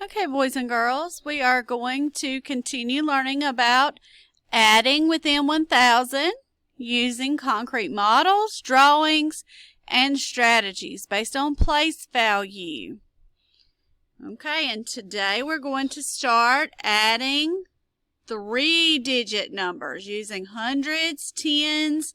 Okay, boys and girls, we are going to continue learning about adding within 1,000 using concrete models, drawings, and strategies based on place value. Okay, and today we're going to start adding 3-digit numbers using hundreds, tens,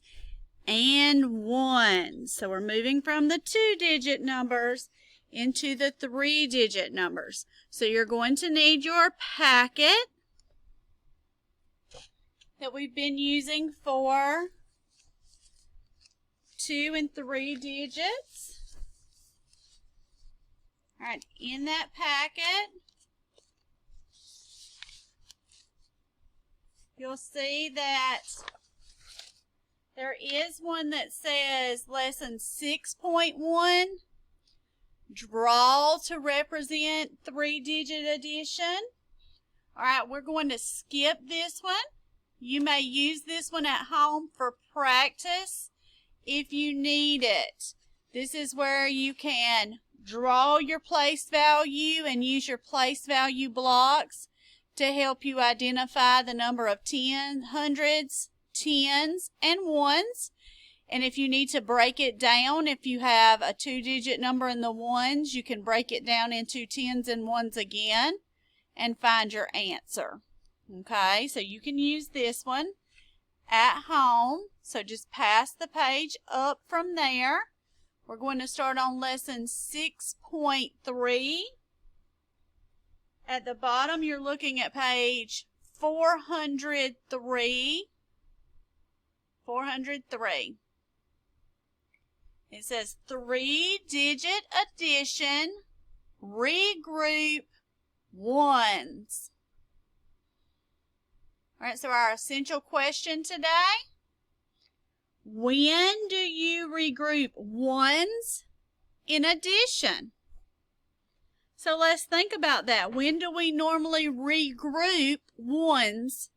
and ones. So we're moving from the 2-digit numbers into the 3-digit numbers. So you're going to need your packet that we've been using for 2 and 3 digits. All right, in that packet, you'll see that there is one that says lesson 6.1. Draw to represent 3-digit addition. All right, we're going to skip this one. You may use this one at home for practice if you need it. This is where you can draw your place value and use your place value blocks to help you identify the number of hundreds, tens, and ones. And if you need to break it down, if you have a 2-digit number in the ones, you can break it down into tens and ones again and find your answer. Okay, so you can use this one at home. So just pass the page up from there. We're going to start on lesson 6.3. At the bottom, you're looking at page 403. 403. It says 3-digit addition, regroup ones. All right, so our essential question today: when do you regroup ones in addition? So let's think about that. When do we normally regroup ones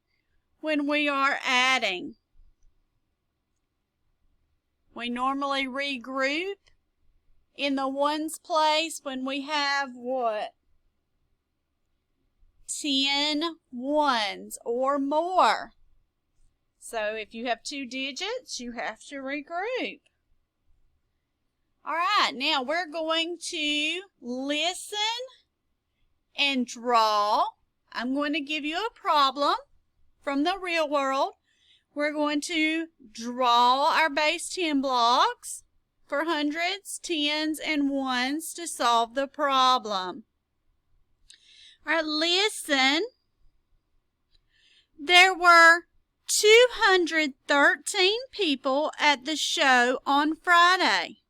when we are adding? We normally regroup in the ones place when we have what? 10 ones or more. So if you have 2 digits, you have to regroup. All right, now we're going to listen and draw. I'm going to give you a problem from the real world. We're going to draw our base 10 blocks for hundreds, tens, and ones to solve the problem. All right, listen. There were 213 people at the show on Friday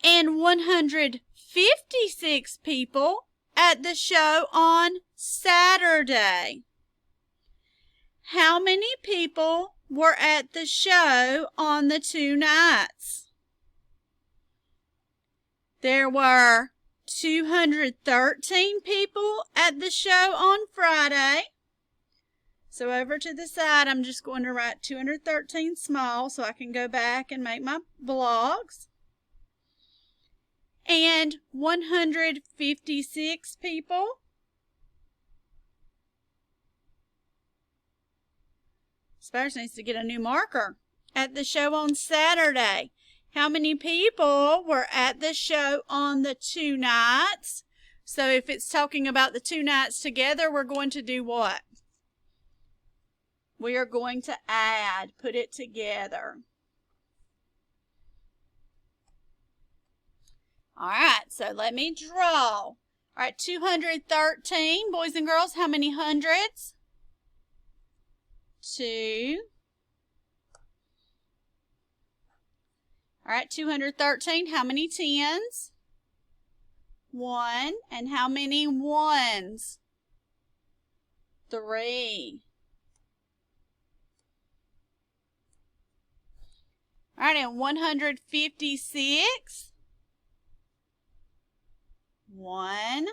and 156 people at the show on Saturday. How many people were at the show on the 2 nights? There were 213 people at the show on Friday. So over to the side, I'm just going to write 213 small so I can go back and make my blocks. And 156 people. Sparrows needs to get a new marker. At the show on Saturday. How many people were at the show on the 2 nights? So if it's talking about the 2 nights together, we're going to do what? We are going to add, put it together. All right, so let me draw. All right, 213, boys and girls, how many hundreds? 2. All right, 213, how many tens? 1. And how many ones? 3. All right, and 156? 1.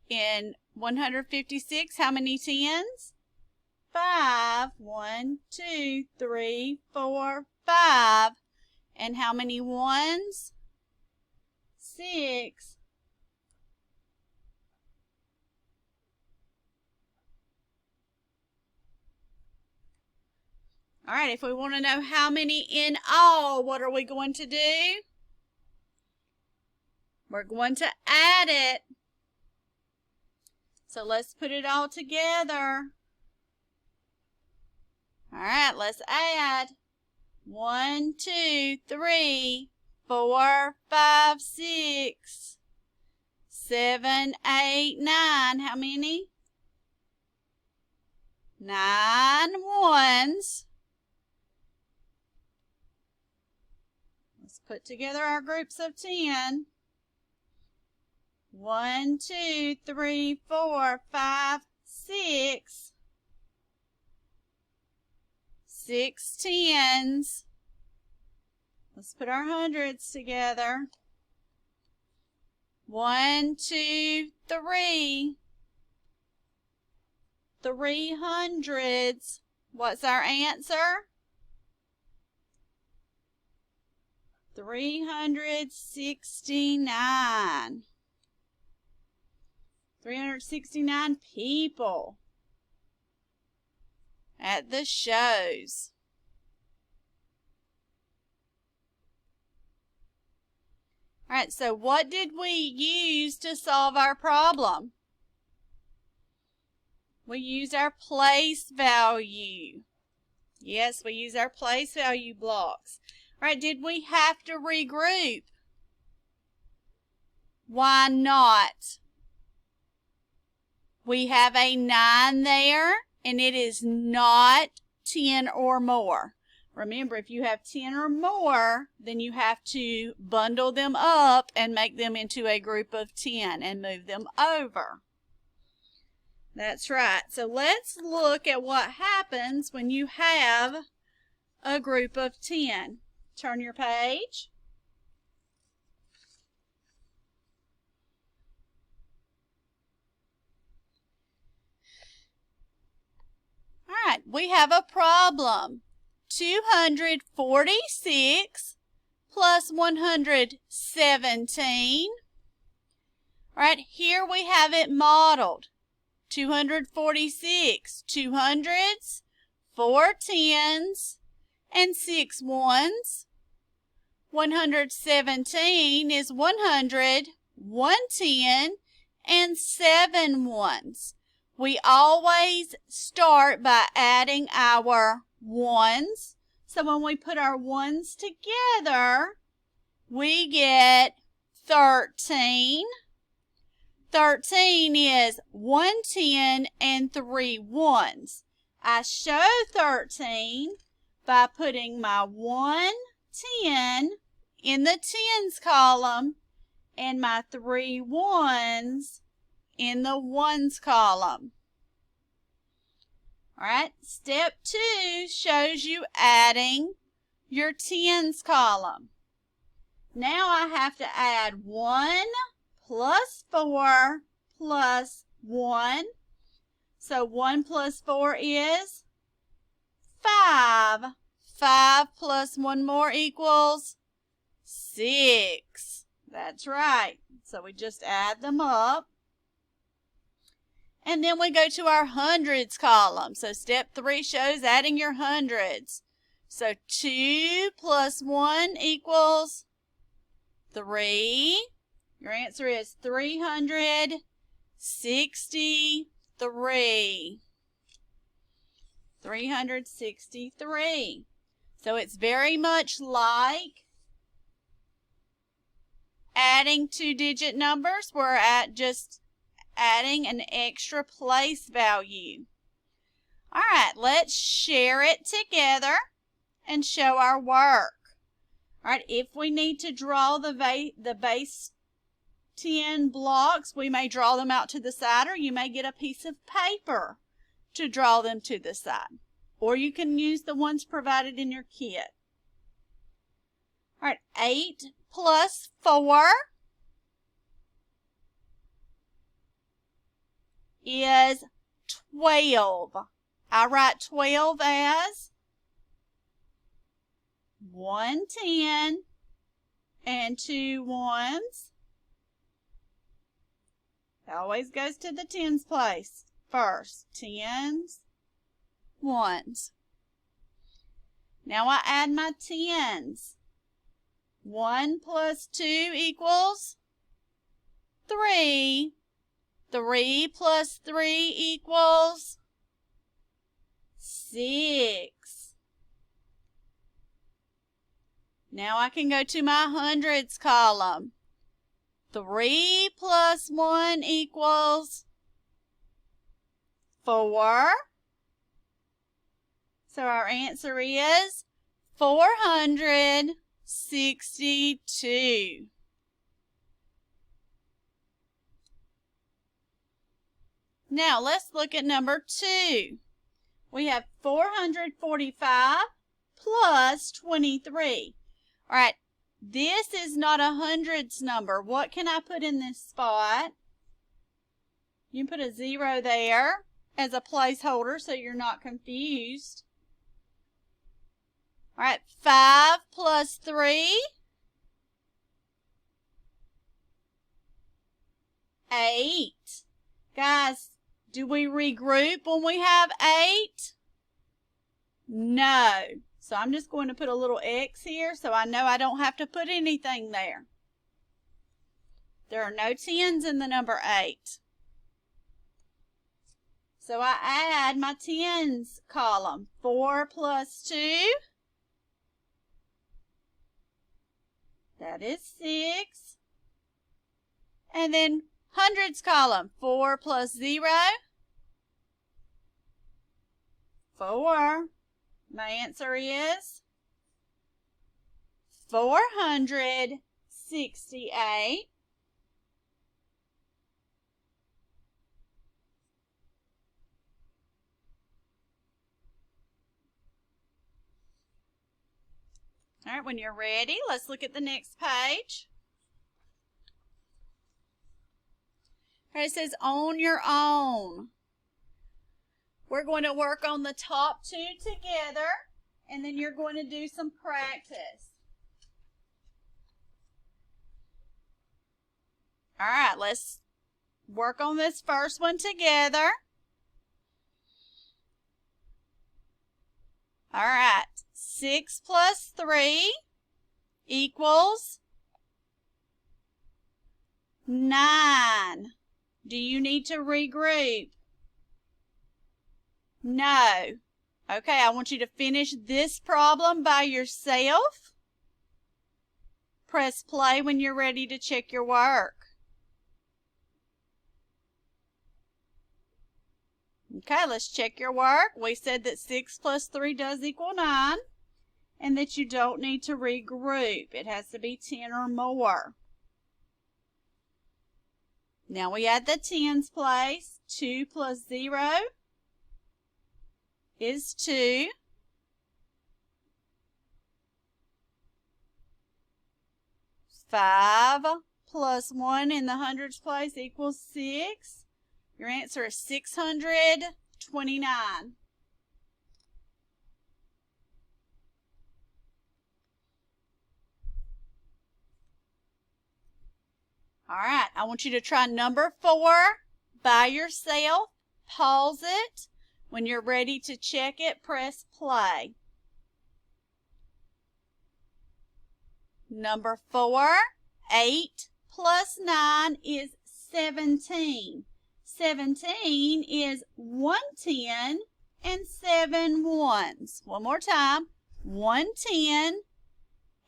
In 156, how many tens? 5. 1, 2, 3, 4, 5. And how many ones? 6. All right, if we want to know how many in all, what are we going to do? We're going to add it. So let's put it all together. All right, let's add. 1, 2, 3, 4, 5, 6, 7, 8, 9. How many? 9 ones. Let's put together our groups of 10. 1, 2, 3, 4, 5, 6. 6 tens. Let's put our hundreds together. 1, 2, 3. 3 hundreds. What's our answer? 369. 369 people at the shows. All right, so what did we use to solve our problem? We used our place value. Yes, we use our place value blocks. All right, did we have to regroup? Why not? We have a 9 there, and it is not 10 or more. Remember, if you have 10 or more, then you have to bundle them up and make them into a group of 10 and move them over. That's right. So let's look at what happens when you have a group of 10. Turn your page. All right, we have a problem. 246 plus 117. All right, here we have it modeled. 246, 2 hundreds, 4 tens, and 6 ones. 117 is 100, 1 10, and 7 ones. We always start by adding our ones. So when we put our ones together, we get 13. 13 is 1 10 and 3 ones. I show 13 by putting my 1 10 in the tens column and my 3 ones in the ones column. All right, step 2 shows you adding your tens column. Now I have to add 1 plus 4 plus 1. So 1 plus 4 is 5. 5 plus 1 more equals 6. That's right. So we just add them up. And then we go to our hundreds column. So step 3 shows adding your hundreds. So 2 plus 1 equals 3. Your answer is 363. 363. So it's very much like adding 2-digit numbers. We're at just adding an extra place value. All right, let's share it together and show our work. All right, if we need to draw the base 10 blocks, we may draw them out to the side, or you may get a piece of paper to draw them to the side. Or you can use the ones provided in your kit. All right, 8 plus 4 is 12. I write 12 as 1 10 and 2 ones. always goes to the tens place first. Tens, ones. Now I add my tens. 1 plus 2 equals 3. 3 plus 3 equals 6. Now I can go to my hundreds column. 3 plus 1 equals 4. So our answer is 462. Now let's look at number 2. We have 445 plus 23. All right, this is not a hundreds number. What can I put in this spot? You can put a 0 there as a placeholder so you're not confused. All right, 5 plus 3. 8. Guys, do we regroup when we have 8? No. So I'm just going to put a little X here so I know I don't have to put anything there. There are no tens in the number 8. So I add my tens column. 4 plus 2. That is 6. And then hundreds column. 4 plus 0. 4. My answer is 468. All right, when you're ready, let's look at the next page. All right, it says on your own. We're going to work on the top 2 together, and then you're going to do some practice. All right, let's work on this first one together. All right, 6 plus 3 equals 9. Do you need to regroup? No. Okay, I want you to finish this problem by yourself. Press play when you're ready to check your work. Okay, let's check your work. We said that 6 plus 3 does equal 9, and that you don't need to regroup. It has to be 10 or more. Now we add the tens place. 2 plus 0 is 2. 5 plus 1 in the hundreds place equals 6. Your answer is 629. All right, I want you to try number 4 by yourself. Pause it. When you're ready to check it, press play. Number 4, 8 plus 9 is 17. 17 is 1 10 and 7 ones. One more time. 1 10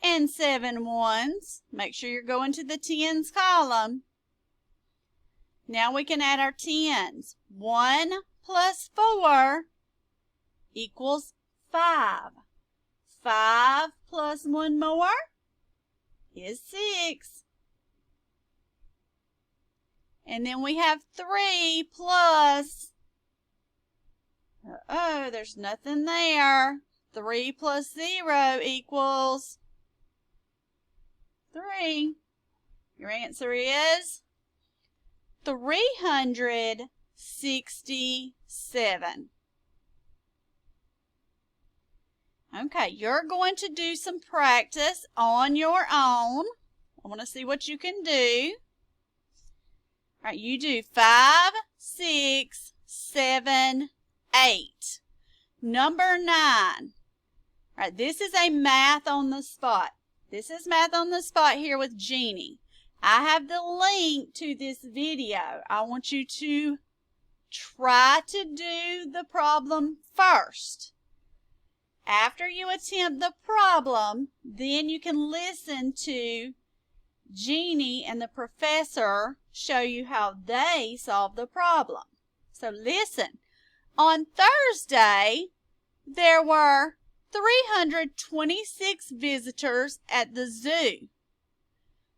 and 7 ones. Make sure you're going to the tens column. Now we can add our tens. 1 plus 4 equals 5. 5 plus 1 more is 6. And then we have 3 plus, there's nothing there. 3 plus 0 equals 3. Your answer is 367. Okay, you're going to do some practice on your own. I want to see what you can do. All right, you do 5, 6, 7, 8. Number 9. All right, this is a math on the spot. This is math on the spot here with Jeannie. I have the link to this video. I want you to try to do the problem first. After you attempt the problem, then you can listen to Jeannie and the professor show you how they solve the problem. So listen. On Thursday, there were 326 visitors at the zoo.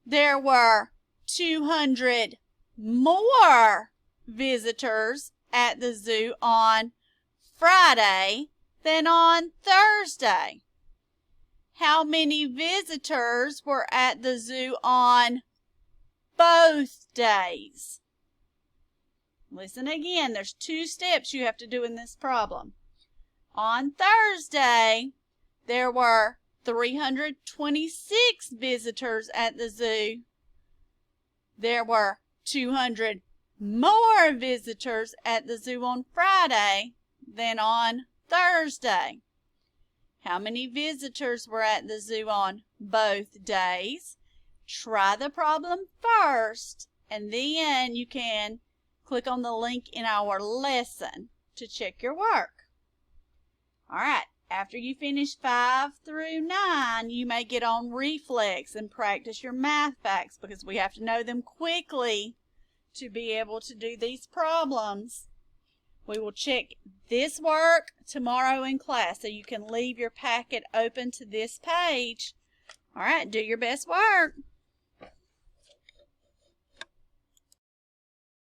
There were 200 more visitors at the zoo on Friday than on Thursday. How many visitors were at the zoo on both days? Listen again. There's 2 steps you have to do in this problem. On Thursday, there were 326 visitors at the zoo. There were 200 more visitors at the zoo on Friday than on Thursday. How many visitors were at the zoo on both days? Try the problem first, and then you can click on the link in our lesson to check your work. All right, after you finish 5 through 9, you may get on reflex and practice your math facts because we have to know them quickly to be able to do these problems. We will check this work tomorrow in class, so you can leave your packet open to this page. All right, do your best work.